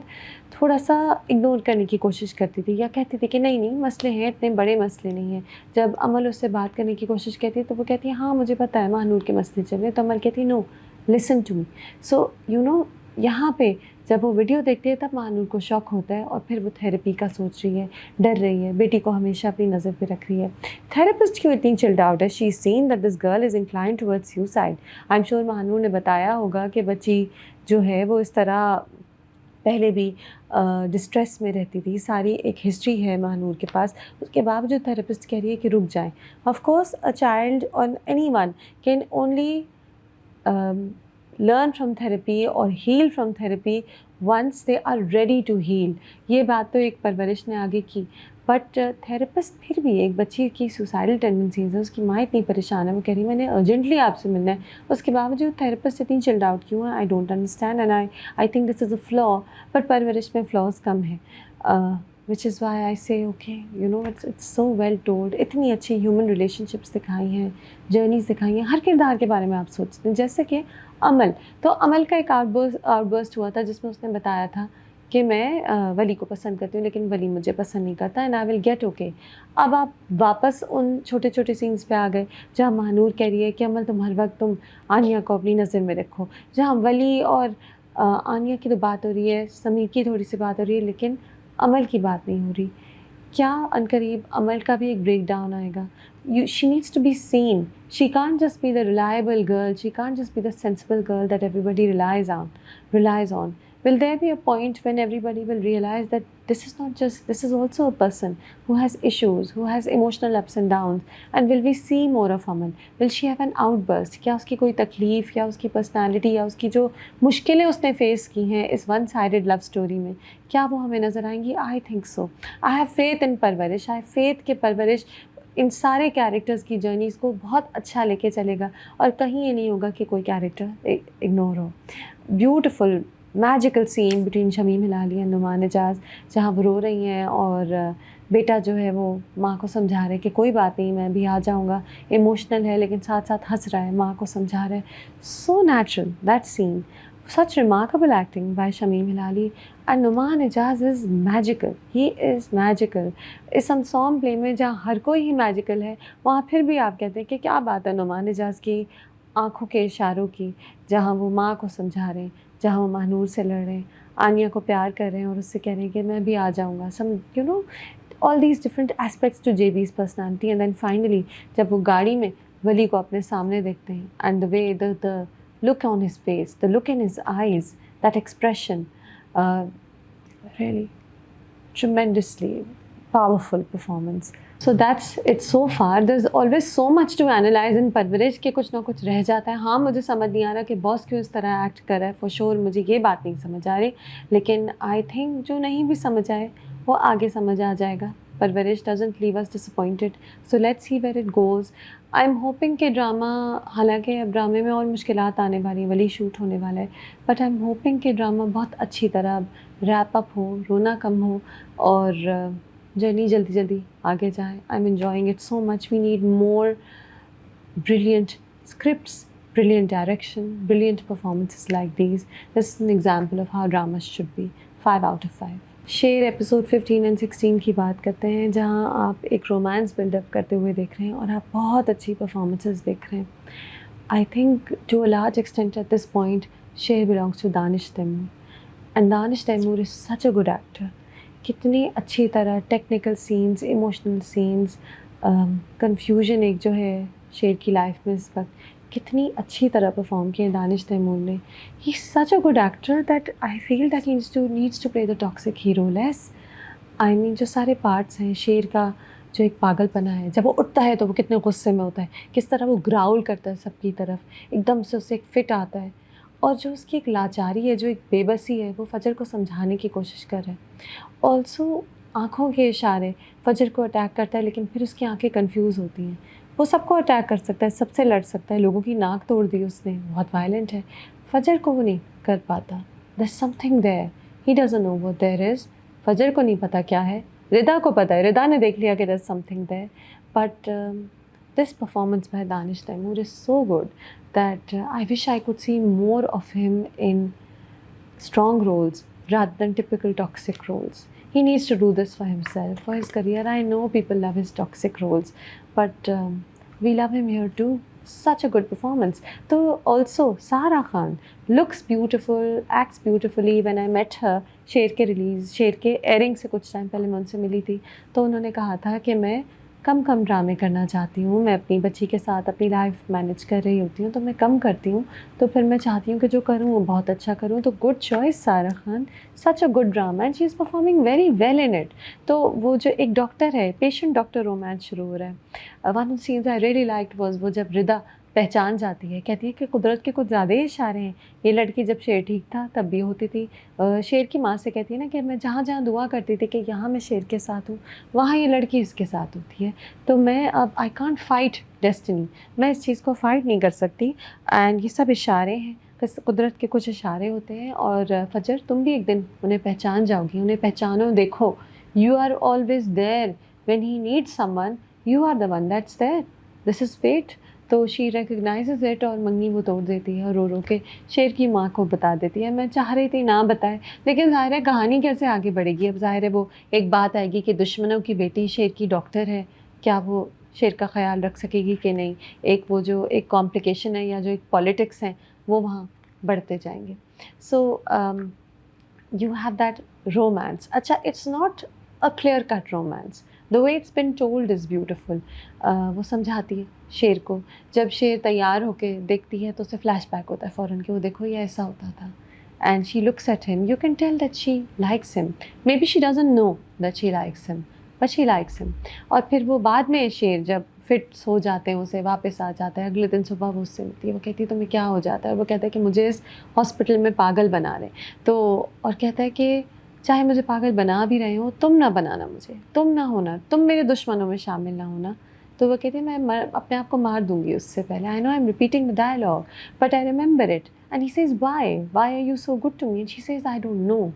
थोड़ा-सा इग्नोर करने की कोशिश करती थी या कहती थी कि नहीं, नहीं मसले हैं, इतने बड़े मसले नहीं हैं। जब अमल उससे बात करने की कोशिश करती है तो वो कहती है हाँ, मुझे पता है महानूर के मसले चल रहे हैं। तो अमल कहती है no, listen to me. So you know यहाँ पे जब वो वीडियो देखती है तब महानूर को शॉक होता है और फिर वो थेरेपी का सोच रही है, डर रही है, बेटी को हमेशा अपनी नज़र पे रख रही है। थेरेपिस्ट क्यों इतनी चिल्ड आउट है? She is seen that this girl is inclined towards suicide. I am sure Mahnoor ने बताया होगा कि बच्ची जो है वो इस तरह पहले भी डिस्ट्रेस में रहती थी, सारी एक हिस्ट्री है महानूर के पास। उसके बावजूद थेरेपिस्ट कह रही है कि रुक जाएं। ऑफ कोर्स अ चाइल्ड और anyone can only learn from therapy or heal from therapy once they are ready to heal। ये बात तो एक परवरिश ने आगे की, बट थेरेपिस्ट फिर भी एक बच्ची की सुसाइडल टेंडेंसीज है, उसकी माँ इतनी परेशान है, वो कह रही मैंने अर्जेंटली आपसे मिलना है, उसके बावजूद थेरेपिस्ट इतनी चिल्ड आउट क्यों है? I don't understand and I think this is a flaw. But परवरिश में फ्लॉज कम है, which is why I say okay, you know, it's so well told। इतनी अच्छी ह्यूमन रिलेशनशिप्स दिखाई हैं, जर्नीज़ दिखाई हैं, हर किरदार के बारे में आप सोचते हैं। जैसे कि अमल, तो अमल का एक आउटबर्स्ट हुआ था जिसमें उसने बताया था कि मैं वली को पसंद करती हूँ लेकिन वली मुझे पसंद नहीं करता and I will get okay. अब आप वापस उन छोटे छोटे सीन्स पे आ गए जहाँ महानूर कह रही है कि अमल तुम हर वक्त तुम आनिया को अपनी नज़र में रखो, जहाँ वली और आनिया की तो बात हो रही है, समीर की थोड़ी सी बात हो रही है, लेकिन अमल की बात नहीं हो रही। क्या अनकरीब अमल का भी एक ब्रेक डाउन आएगा? She needs to be seen, she can't just be the reliable girl, she can't just be the sensible girl that everybody relies on। Will there be a point when everybody will realize that this is not just, this is also a person who has issues, who has emotional ups and downs? And will we see more of Aman? Will she have an outburst? क्या उसकी कोई तकलीफ़ या उसकी personality या उसकी जो मुश्किलें उसने फ़ेस की हैं इस वन साइडेड लव स्टोरी में, क्या वो हमें नज़र आएंगी? I think so. I have faith in परवरिश, आई हैव फेथ कि परवरिश इन सारे कैरेक्टर्स की जर्नीज़ को बहुत अच्छा लेके चलेगा और कहीं ये नहीं होगा कि कोई कैरेक्टर इग्नोर हो। Beautiful magical scene between Shamim Hilali and Noman Ejaz, जहाँ वो रो रही हैं और बेटा जो है वो माँ को समझा रहा है कि कोई बात नहीं, मैं भी आ जाऊँगा। इमोशनल है लेकिन साथ साथ हंस रहा है, माँ को समझा रहा है। So natural that scene, such remarkable acting by Shameem Hilali, and Numan Ejaz is magical, he is magical। इस ensemble play में जहाँ हर कोई ही magical है, वहाँ फिर भी आप कहते हैं कि क्या बात है नुमान एजाज की आँखों के इशारों की, जहाँ वो माँ को समझा रहे हैं, जहाँ वो महानूर से लड़ रहे हैं, आनिया को प्यार कर रहे हैं और उससे कह रहे हैं कि मैं भी आ जाऊँगा। Some you know all these different aspects to JB's personality. And then finally जब वो गाड़ी में वली को अपने सामने देखते हैं and the way the look on his face, the look in his eyes, that expression, really tremendously powerful performance। So that's it so far। There's always so much to analyze in परवरिश के कुछ ना कुछ रह जाता है। हाँ, मुझे समझ नहीं आ रहा कि बॉस क्यों इस तरह एक्ट कर रहा है, फॉर श्योर मुझे ये बात नहीं समझ आ रही, लेकिन आई थिंक जो नहीं भी समझ आए वो आगे समझ आ जाएगा। परवरिश doesn't leave us disappointed, so let's see where it goes। I am hoping कि ड्रामा, हालांकि अब ड्रामे में और मुश्किलात आने वाली, वली शूट होने वाला है, बट आई एम होपिंग कि ड्रामा बहुत अच्छी तरह रैप अप हो, रोना कम हो और जर्नी जल्दी जल्दी आगे जाए। I am enjoying it so much. We need more brilliant scripts, brilliant direction, brilliant performances like these। This is an example of how dramas should be। 5 out of 5। शेर episode 15 and 16 की बात करते हैं, जहां आप एक रोमांस बिल्डअप करते हुए देख रहे हैं और आप बहुत अच्छी परफॉर्मेंसेस देख रहे हैं। I think to a large extent at this point Sher belongs to Danish Taimoor and Danish Taimoor is such a good actor. कितनी अच्छी तरह technical scenes, emotional scenes, confusion एक जो है शेर की लाइफ में इस वक्त, कितनी अच्छी तरह परफॉर्म किए दानिश तैमूर ने। He is such a good actor that I feel that he needs to play the toxic hero less. I mean जो सारे पार्ट्स हैं शेर का, जो एक पागलपना है, जब वो उठता है तो वो कितने गुस्से में होता है, किस तरह वो ग्राउल करता है सबकी तरफ, एकदम से उससे एक फिट आता है, और जो उसकी एक लाचारी है, जो एक बेबसी है, वो फजर को समझाने की कोशिश कर रहा है। ऑल्सो आँखों के इशारे फजर को अटैक करता है, लेकिन फिर उसकी आँखें कंफ्यूज होती हैं। वो सबको अटैक कर सकता है, सबसे लड़ सकता है, लोगों की नाक तोड़ दी उसने, बहुत वायलेंट है। फजर को वो नहीं कर पाता। There is something there, he doesn't know what there is. Fajar को नहीं पता क्या है, रिदा को पता है, रिदा ने देख लिया कि there is something there. But this performance by Danish Taimur is so good that I wish I could see more of him in strong roles rather than typical toxic roles. He needs to do this for himself, for his career. I know people love his toxic roles, but we love him here too. Such a good performance. So also Sara Khan looks beautiful, acts beautifully. When I met her शेर के release, शेर के earring से कुछ time पहले मैं उनसे मिली थी, तो उन्होंने कहा था कि मैं कम कम ड्रामे करना चाहती हूँ, मैं अपनी बच्ची के साथ अपनी लाइफ मैनेज कर रही होती हूँ तो मैं कम करती हूँ, तो फिर मैं चाहती हूँ कि जो करूँ वो बहुत अच्छा करूँ। तो good choice Sara Khan, such a good drama and she is performing very well in it. तो वो जो एक डॉक्टर है, पेशेंट डॉक्टर रोमांस शुरू हो रहा है। One of the scenes I really liked was वो जब रिदा पहचान जाती है, कहती है कि कुदरत के कुछ ज़्यादा ही इशारे हैं। ये लड़की जब शेर ठीक था तब भी होती थी। शेर की माँ से कहती है ना कि मैं जहाँ जहाँ दुआ करती थी कि यहाँ मैं शेर के साथ हूँ, वहाँ ये लड़की इसके साथ होती है। तो मैं अब आई कांट फाइट डेस्टिनी, मैं इस चीज़ को फाइट नहीं कर सकती। एंड ये सब इशारे हैं, कुदरत के कुछ इशारे होते हैं। और फजर, तुम भी एक दिन उन्हें पहचान जाओगी, उन्हें पहचानो, देखो you are always there when he needs someone, you are the one that's there, this is fate. तो शी रिकग्नाइजेज इट और मंगनी वो तोड़ देती है और रो रो के शेर की माँ को बता देती है। मैं चाह रही थी ना बताए, लेकिन ज़ाहिर है कहानी कैसे आगे बढ़ेगी। अब ज़ाहिर है वो एक बात आएगी कि दुश्मनों की बेटी शेर की डॉक्टर है, क्या वो शेर का ख्याल रख सकेगी कि नहीं। एक वो जो एक कॉम्प्लिकेशन है या जो एक पॉलिटिक्स है वो वहाँ बढ़ते जाएंगे। सो you have that romance. अच्छा, it's not a clear cut romance. The way it's been told is beautiful. वो समझाती है शेर को, जब शेर तैयार होके देखती है तो उसे फ्लैशबैक होता है फ़ौरन कि वो देखो ये ऐसा होता था। And she looks at him. You can tell that she likes him. Maybe she doesn't know that she likes him, but she likes him. और फिर वो बाद में शेर जब फिट्स हो जाते हैं, उसे वापस आ जाता है, अगले दिन सुबह वो उससे मिलती है, वो कहती है तुम्हें क्या हो जाता है, और वो कहता है कि मुझे इस हॉस्पिटल में पागल बना रहे। तो और कहता है कि चाहे मुझे पागल बना भी रहे हो, तुम ना बनाना मुझे, तुम ना होना, तुम मेरे दुश्मनों में शामिल ना होना। तो वो कहती है मैं अपने आप को मार दूंगी उससे पहले। I know I am repeating the dialogue but I remember it. And he says why are you so good to me, and she says I don't know.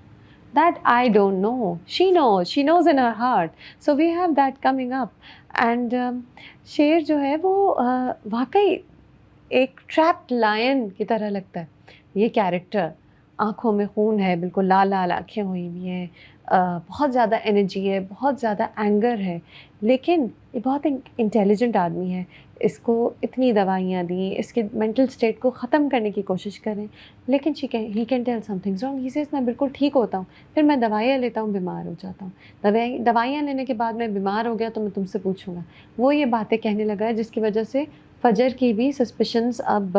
That I don't know. She knows in her heart. So we have that coming up. And शेर जो है वो वाकई एक trapped lion की तरह लगता है ये कैरेक्टर। आँखों में खून है, बिल्कुल लाल लाल आँखें हुई हुई हैं, बहुत ज़्यादा एनर्जी है, बहुत ज़्यादा एंगर है, लेकिन ये बहुत इंटेलिजेंट आदमी है। इसको इतनी दवाइयाँ दी, इसके मेंटल स्टेट को ख़त्म करने की कोशिश करें, लेकिन he can tell something's wrong. He says मैं बिल्कुल ठीक होता हूँ, फिर मैं दवाइयाँ लेता हूँ, बीमार हो जाता हूँ। दवाइयाँ लेने के बाद मैं बीमार हो गया तो मैं तुमसे पूछूंगा। वो ये बातें कहने लगा है जिसकी वजह से फ़जर की भी सस्पिशंस अब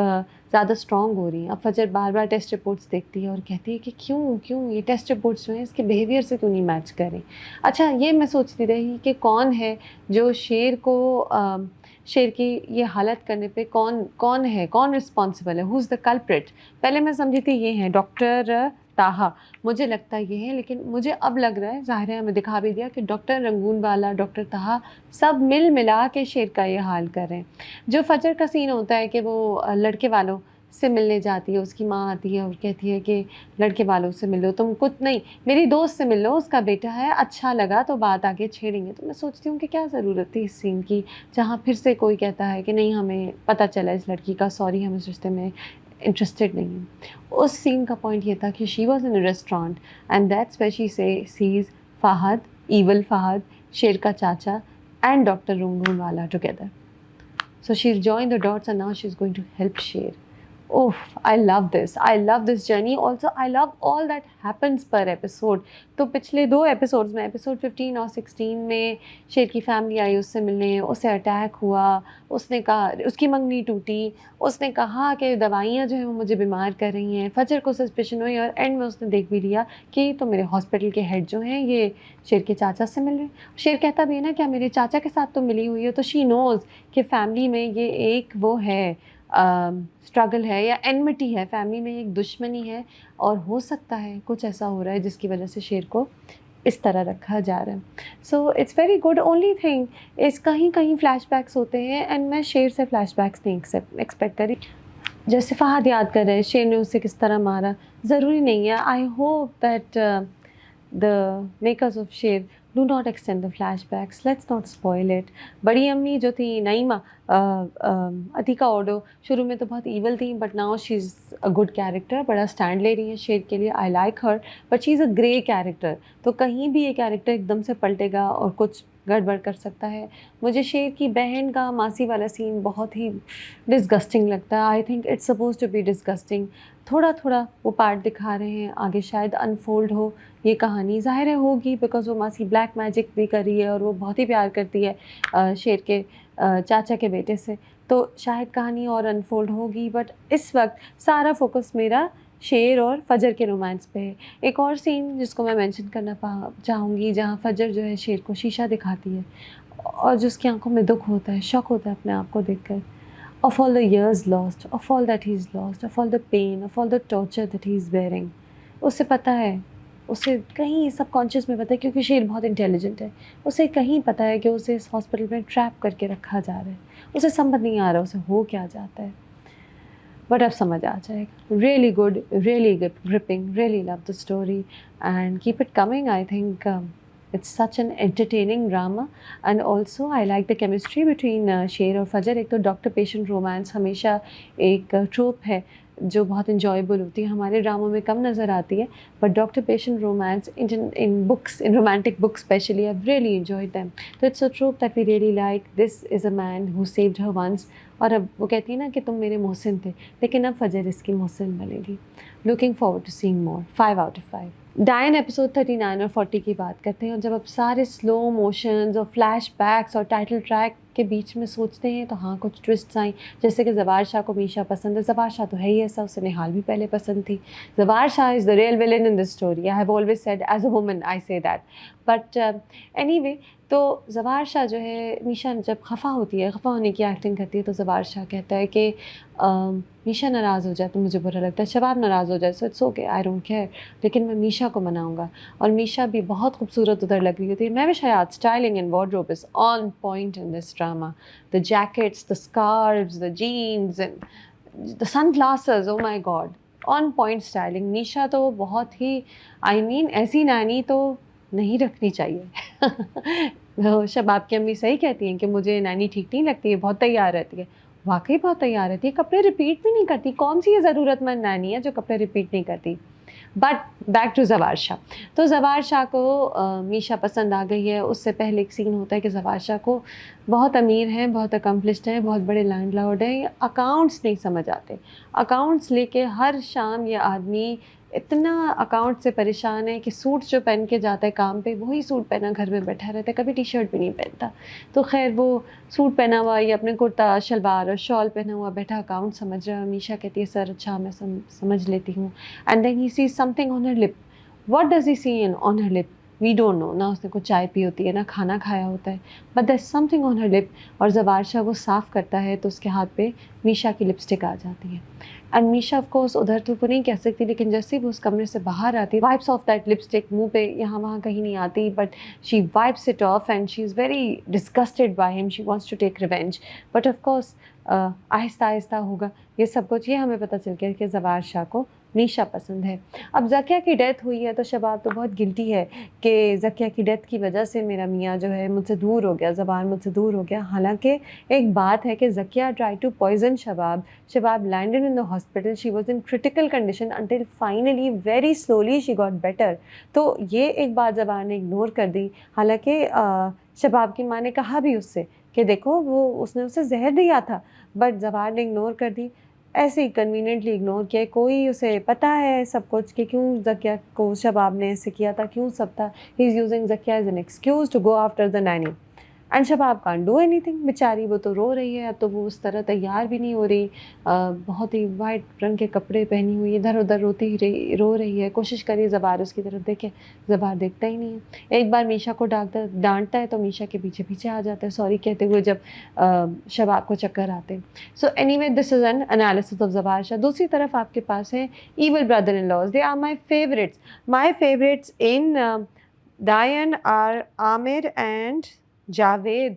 ज़्यादा स्ट्रॉन्ग हो रही हैं। अब फ़जर बार बार टेस्ट रिपोर्ट्स देखती है और कहती है कि क्यों ये टेस्ट रिपोर्ट्स जो हैं इसके बिहेवियर से क्यों नहीं मैच कर रही। अच्छा, ये मैं सोचती रही कि कौन है जो शेर की ये हालत करने पे कौन है, कौन रिस्पॉन्सिबल है, हु इज़ द कल्प्रिट। पहले मैं समझी थी ये हैं डॉक्टर ताहा, मुझे लगता है ये है, लेकिन मुझे अब लग रहा है, ज़ाहिर है हमें दिखा भी दिया कि डॉक्टर रंगूनवाला, डॉक्टर ताहा सब मिला के शेर का ये हाल कर रहे हैं। जो फजर का सीन होता है कि वो लड़के वालों से मिलने जाती है, उसकी माँ आती है और कहती है कि लड़के वालों से मिलो, तुम कुछ नहीं, मेरी दोस्त से मिल लो, उसका बेटा है, अच्छा लगा तो बात आगे छेड़ेंगे। तो मैं सोचती हूँ कि क्या ज़रूरत थी इस सीन की, जहाँ फिर से कोई कहता है कि नहीं हमें पता चला इस लड़की का, सॉरी हम इस रिश्ते में इंटरेस्टेड नहीं हैं। उस सीन का पॉइंट ये था कि she was in a restaurant and that's where she sees Fahad, evil Fahad, शेर का चाचा and doctor Rangoonwala together. So she's joined the dots and now she's going to help Sher. Oh, I love this. I love this journey. Also, I love all that happens per episode. तो पिछले 2 episodes में, episode 15 और 16 में शेर की family I उससे मिलने, उसे अटैक हुआ, उसने कहा, उसकी मंगनी टूटी, उसने कहा कि दवाइयाँ जो हैं वो मुझे बीमार कर रही हैं, फजर को सस्पिशन हुई और एंड में उसने देख भी लिया कि तो मेरे हॉस्पिटल के हेड जो हैं ये शेर के चाचा से मिल रहे हैं। शेर कहता भी है ना, क्या मेरे चाचा के साथ तो मिली हुई है। तो शी नोज़ कि फैमिली में ये एक वो है स्ट्रगल है या एनमिटी है, फैमिली में एक दुश्मनी है और हो सकता है कुछ ऐसा हो रहा है जिसकी वजह से शेर को इस तरह रखा जा रहा है. So it's very good. Only thing इस कहीं कहीं फ्लैशबैक्स होते हैं एंड मैं शेर से फ्लैशबैक्स नहीं एक्सपेक्ट करी. जैसे फ़हद याद कर रहे हैं शेर ने उसे किस तरह मारा, ज़रूरी नहीं है. I hope that the makers of Sher do not extend the flashbacks. Let's not spoil it. बड़ी अम्मी जो थी नईमा, अतीका ओडो, शुरू में तो बहुत evil थी, but now she's a good character. बड़ा stand ले रही है शेर के लिए. I like her, but she's a grey character. तो कहीं भी ये character एकदम से पलटेगा और कुछ गड़बड़ कर सकता है. मुझे शेर की बहन का मासी वाला सीन बहुत ही डिस्गस्टिंग लगता है. I think it's suppose to be disgusting. थोड़ा थोड़ा वो पार्ट दिखा रहे हैं, आगे शायद अनफोल्ड हो ये कहानी. ज़ाहिर है होगी, बिकॉज़ वो मासी ब्लैक मैजिक भी कर रही है और वो बहुत ही प्यार करती है शेर के चाचा के बेटे से. तो शायद कहानी और अनफोल्ड होगी, बट इस वक्त सारा फोकस मेरा शेर और फजर के रोमांस पे है. एक और सीन जिसको मैं मेंशन करना चाहूँगी, जहाँ फजर जो है शेर को शीशा दिखाती है और जो उसकी आंखों में दुख होता है, शौक होता है अपने आप को देखकर. Of all the years lost, of all that he's lost, of all the pain, of all the torture that he's bearing. उसे पता है, उसे कहीं सब कॉन्शियस में पता है, क्योंकि शेर बहुत इंटेलिजेंट है. उसे कहीं पता है कि उसे इस हॉस्पिटल में ट्रैप करके रखा जा रहा है. उसे समझ नहीं आ रहा उसे हो क्या जाता है, बट अब समझ आ जाएगा. Really good, really gripping, really love the story and keep it coming. I think it's such an entertaining drama, and also I like the chemistry between शेर और फजर. एक तो डॉक्टर पेशेंट रोमांस हमेशा एक ट्रोप है जो बहुत इंजॉयबल होती है, हमारे ड्रामों में कम नज़र आती है, but doctor patient romance in books, in romantic books specially, I really enjoyed them. तो it's a trope that we really like. This is a man who saved her once, और अब वो कहती है ना कि तुम मेरे मोहसिन थे, लेकिन अब फजर इसकी मोहसिन बनेगी. Looking forward to seeing more. 5 out of 5. डायन एपिसोड 39 और 40 की बात करते हैं, और जब अब सारे स्लो मोशंस और फ्लैशबैक्स और टाइटल ट्रैक के बीच में सोचते हैं तो हाँ कुछ ट्विस्ट्स आई. जैसे कि ज़वार शाह को मीशा पसंद है. ज़वार शाह तो है ही ऐसा, उसे निहाल भी पहले पसंद थी. Zawar Shah is the real villain in this story. I have always said as a woman I say that. But anyway, तो ज़वार शाह जो है, मीशा जब खफ़ा होती है, खफ़ा होने की एक्टिंग करती है, तो ज़वार शाह कहता है कि मीशा नाराज़ हो जाए तो मुझे बुरा लगता है, शबाब नाराज़ हो जाए so it's okay, I don't care, लेकिन मैं मीशा को मनाऊंगा. और मीशा भी बहुत खूबसूरत उधर लग रही होती है. मैं भी शायद styling and wardrobe is on point in this drama. The jackets, the scarves, the jeans and the sunglasses, oh my god, on point styling. Meesha तो बहुत ही, आई मीन ऐसी नानी तो नहीं रखनी चाहिए. शबाब की अम्मी सही कहती हैं कि मुझे नानी ठीक नहीं लगती है, बहुत तैयार रहती है. वाकई बहुत तैयार रहती है, कपड़े रिपीट भी नहीं करती. कौन सी ये ज़रूरतमंद नानी है जो कपड़े रिपीट नहीं करती. But back to Zawar Shah. तो ज़वार शाह को मीशा पसंद आ गई है. उससे पहले एक सीन होता है कि ज़वार शाह को बहुत अमीर हैं, बहुत अकम्पलिश्ड हैं, बहुत बड़े लैंडलॉर्ड हैं, अकाउंट्स नहीं समझ आते. अकाउंट्स लेके हर शाम ये आदमी इतना अकाउंट से परेशान है कि सूट जो पहन के जाता है काम पे, वही सूट पहना घर में बैठा रहता है, कभी टी शर्ट भी नहीं पहनता. तो खैर वो सूट पहना हुआ या अपने कुर्ता शलवार और शॉल पहना हुआ बैठा अकाउंट समझ रहा है. मीशा कहती है सर अच्छा मैं समझ लेती हूँ. And then he sees something on her lip. What does he see in on her lip, we don't know. ना उसने कुछ चाय पी होती है, ना खाना खाया होता है, but there is something on her lip. और ज़वार शाह वो साफ़ करता है तो उसके हाथ पे मीशा की लिपस्टिक आ जाती है. एंड मीशा ऑफ कोर्स उधर तो वो नहीं कह सकती, लेकिन जैसे ही वो उस कमरे से बाहर आती, वाइप्स ऑफ दैट लिपस्टिक, मुंह पे यहाँ वहाँ कहीं नहीं आती, but she wipes it off and she is very disgusted by him. She wants to take revenge, but of course आहिस्ता आहिस्ता होगा ये सब कुछ. ये हमें पता चल गया कि ज़वार शाह को मीशा पसंद है. अब ज़किया की डेथ हुई है तो शबाब तो बहुत गिल्टी है कि ज़किया की डेथ की वजह से मेरा मियाँ जो है मुझसे दूर हो गया, ज़बान मुझसे दूर हो गया. हालांकि एक बात है कि Zakia try to poison Shabab. Shabab landed in the hospital, she was in critical condition until finally very slowly she got better. तो ये एक बात ज़बान ने इग्नोर कर दी. हालांकि शबाब की माँ ने कहा भी उससे कि देखो वो उसने उसे जहर दिया था, बट ज़बान ने इग्नोर कर दी. ऐसे ही कन्वीनियंटली इग्नोर किया. कोई उसे पता है सब कुछ कि क्यों ज़किया को शबाब ने ऐसे किया था, क्यों सब था. He is using Zakia as an excuse to go after the nanny. And Shabab can't do anything. बेचारी वो तो रो रही है. अब तो वो उस तरह तैयार भी नहीं हो रही, बहुत ही वाइट रंग के कपड़े पहनी हुई, इधर उधर रो रही है. कोशिश करिए ज़बार उसकी तरफ देखे, ज़बार देखता ही नहीं है. एक बार मीशा को डांटता है तो मीशा के पीछे पीछे आ जाता है सॉरी कहते हुए जब शबाब को चक्कर आते हैं. So anyway this is an analysis of Zawar Shah. दूसरी तरफ आपके पास है evil brother in laws. They are my favourites in डायन और आमिर एंड जावेद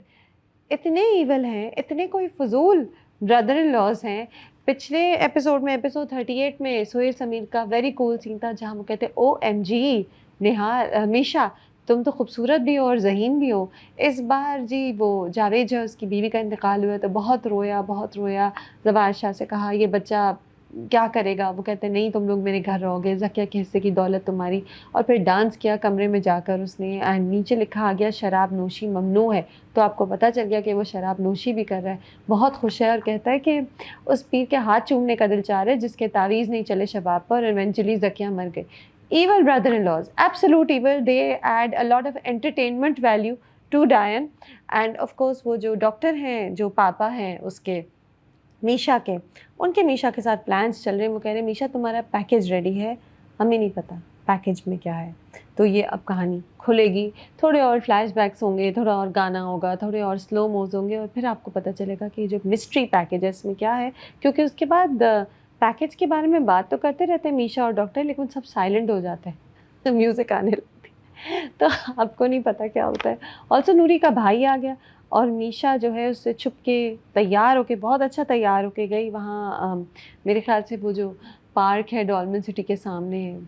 इतने ईवल हैं, इतने कोई फजूल ब्रदर इन लॉज हैं। पिछले एपिसोड में, एपिसोड 38 में सोहेल समीर का वेरी कूल सीन था जहाँ वो कहते ओ एम जी निहार मीशा, तुम तो खूबसूरत भी हो और ज़हीन भी हो। इस बार जी वो जावेद जो है उसकी बीवी का इंतकाल हुआ तो बहुत रोया, बहुत रोया। जवार शाह से कहा ये बच्चा क्या करेगा, वो कहते नहीं तुम लोग मेरे घर रहोगे, ज़किया के हिस्से की दौलत तुम्हारी। और फिर डांस किया कमरे में जाकर उसने, एंड नीचे लिखा आ गया शराब नोशी ममनू है। तो आपको पता चल गया कि वो शराब नोशी भी कर रहा है। बहुत खुश है और कहता है कि उस पीर के हाथ चूमने का दिल चाह रहा है जिसके तावीज़ नहीं चले शबाब पर, और इवेंचुअली ज़किया मर गई। Evil brother-in-laws, absolute evil. They add a lot of entertainment value to Diane. And of course वो जो डॉक्टर हैं, जो पापा हैं उसके मीशा के, उनके मीशा के साथ प्लान्स चल रहे हैं। वो कह रहे हैं मीशा तुम्हारा पैकेज रेडी है, हमें नहीं पता पैकेज में क्या है। तो ये अब कहानी खुलेगी, थोड़े और फ्लैशबैक्स होंगे, थोड़ा और गाना होगा, थोड़े और स्लो मोज होंगे, और फिर आपको पता चलेगा कि जो मिस्ट्री पैकेज है इसमें क्या है। क्योंकि उसके बाद पैकेज के बारे में बात तो करते रहते हैं मीशा और डॉक्टर, लेकिन सब साइलेंट हो जाते हैं तो म्यूज़िक आने लगती है, तो आपको नहीं पता क्या होता है। ऑल्सो नूरी का भाई आ गया और मीशा जो है उससे छुप के तैयार होके, बहुत अच्छा तैयार होके गई वहाँ, मेरे ख्याल से वो जो पार्क है डॉल्मेन सिटी के सामने,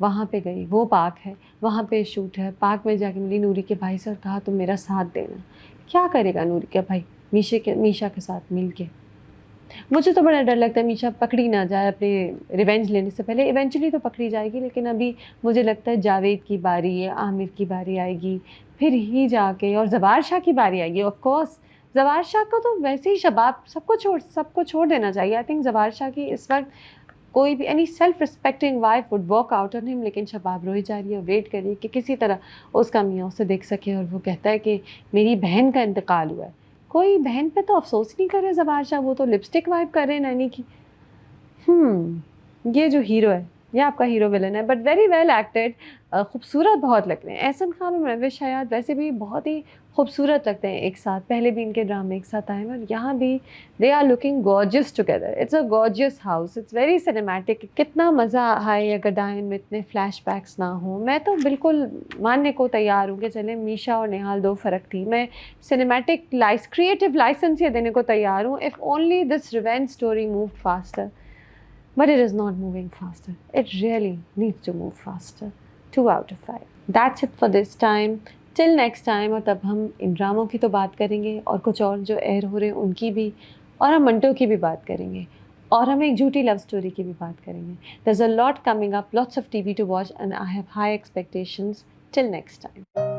वहाँ पे गई। वो पार्क है, वहाँ पे शूट है। पार्क में जाके मिली नूरी के भाई से और कहा तुम मेरा साथ देना। क्या करेगा नूरी का भाई मीशा के साथ मिल के? मुझे तो बड़ा डर लगता है मीशा पकड़ी ना जाए अपने रिवेंज लेने से पहले। इवेंचुअली तो पकड़ी जाएगी, लेकिन अभी मुझे लगता है जावेद की बारी है, आमिर की बारी आएगी, फिर ही जाके और ज़वार शाह की बारी आएगी। ऑफ कोर्स ज़वार शाह को तो वैसे ही शबाब सबको छोड़ देना चाहिए। आई थिंक ज़वार शाह की इस वक्त कोई भी any self respecting wife would walk out on him, लेकिन शबाब रोई जा रही है, वेट कर रही है कि किसी तरह उसका मियाँ उसे देख सके। और वो कहता है कि मेरी बहन का इंतकाल हुआ है। कोई बहन पे तो अफसोस नहीं करे ज़वार शाह, वो तो लिपस्टिक वाइप कर रहे हैं नैनी की। ये जो हीरो है, ये आपका हीरो विलन है, बट वेरी वेल एक्टेड। खूबसूरत बहुत लग रहे हैं। एहसन खान और महविश हयात वैसे भी बहुत ही खूबसूरत लगते हैं एक साथ, पहले भी इनके ड्रामे एक साथ आए हैं और यहाँ भी they are looking gorgeous together. It's a gorgeous house, it's very cinematic. कितना मज़ा आए अगर डायन में इतने फ्लैशबैक्स ना हो। मैं तो बिल्कुल मानने को तैयार हूँ कि चले मीशा और निहाल दो फ़र्क थी, मैं सिनेमैटिक क्रिएटिव लाइसेंस ये देने को तैयार हूँ if only this revenge story move faster. But it is not moving faster. It really needs to move faster. 2 out of 5. That's it for this time. Till next time. और तब हम इन ड्रामों की तो बात करेंगे और कुछ और जो एयर हो रहे हैं उनकी भी, और हम मंटो की भी बात करेंगे, और हम एक झूठी लव स्टोरी की भी बात करेंगे. There's a lot coming up, lots of TV to watch, and I have high expectations. Till next time.